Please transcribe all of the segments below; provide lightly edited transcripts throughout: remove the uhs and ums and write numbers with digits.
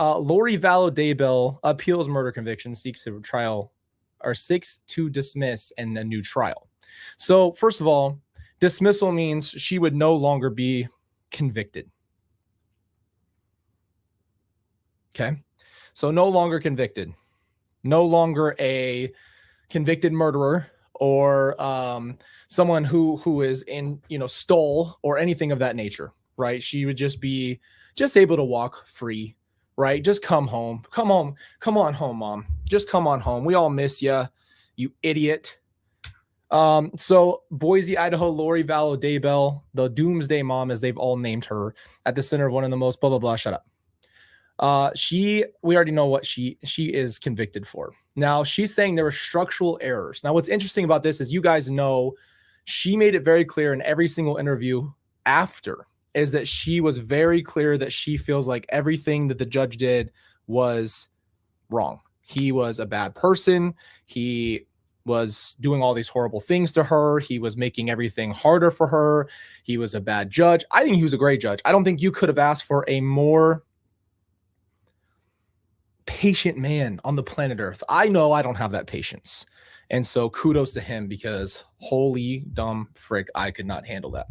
Lori Vallow Daybell appeals murder conviction, seeks to dismiss and a new trial. So first of all, dismissal means she would no longer be convicted. Okay. So no longer convicted, no longer a convicted murderer or someone who is stole or anything of that nature, right? She would just be able to walk free, right? Just come home, come on home, mom. Just come on home. We all miss you, you idiot. So Boise, Idaho, Lori Vallow Daybell, the doomsday mom, as they've all named her, at the center of one of the most blah, blah, blah, shut up. We already know what she is convicted for. Now she's saying there were structural errors. Now, what's interesting about this is, you guys know, she made it very clear in every single interview after, is that she was very clear that she feels like everything that the judge did was wrong. He was a bad person. He was doing all these horrible things to her. He was making everything harder for her. He was a bad judge. I think he was a great judge. I don't think you could have asked for a more patient man on the planet Earth. I know I don't have that patience. And so kudos to him, because holy dumb frick, I could not handle that.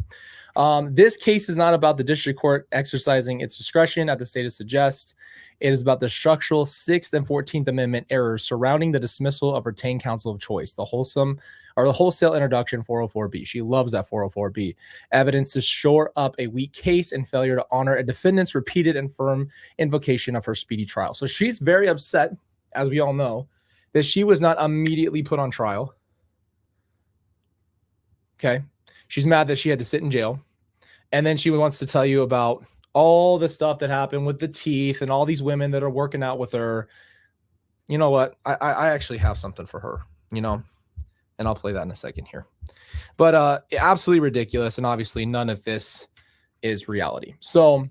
This case is not about the district court exercising its discretion, as the status suggests. It is about the structural 6th and 14th Amendment errors surrounding the dismissal of retained counsel of choice, the wholesale introduction 404B. She loves that 404B. Evidence to shore up a weak case and failure to honor a defendant's repeated and firm invocation of her speedy trial. So she's very upset, as we all know, that she was not immediately put on trial. Okay. She's mad that she had to sit in jail. And then she wants to tell you about all the stuff that happened with the teeth and all these women that are working out with her. You know what? I actually have something for her, and I'll play that in a second here. But absolutely ridiculous. And obviously none of this is reality. So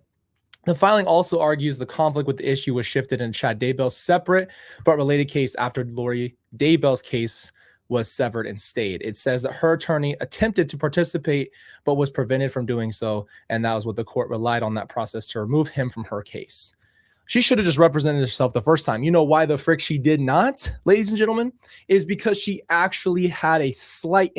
the filing also argues the conflict with the issue was shifted in Chad Daybell's separate but related case after Lori Daybell's case was severed and stayed. It says that her attorney attempted to participate but was prevented from doing so, and that was what the court relied on that process to remove him from her case. She should have just represented herself the first time. You know why the frick she did not, ladies and gentlemen, is because she actually had a slight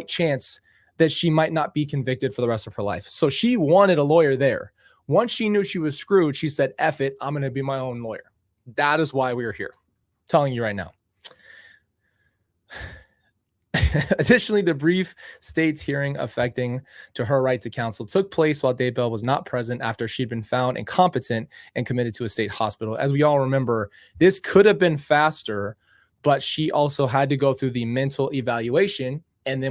chance that she might not be convicted for the rest of her life. So she wanted a lawyer there. Once she knew she was screwed, she said, F it, I'm going to be my own lawyer. That is why we are here. I'm telling you right now. Additionally, the brief state's hearing affecting to her right to counsel took place while Daybell was not present after she'd been found incompetent and committed to a state hospital. As we all remember, this could have been faster, but she also had to go through the mental evaluation, and then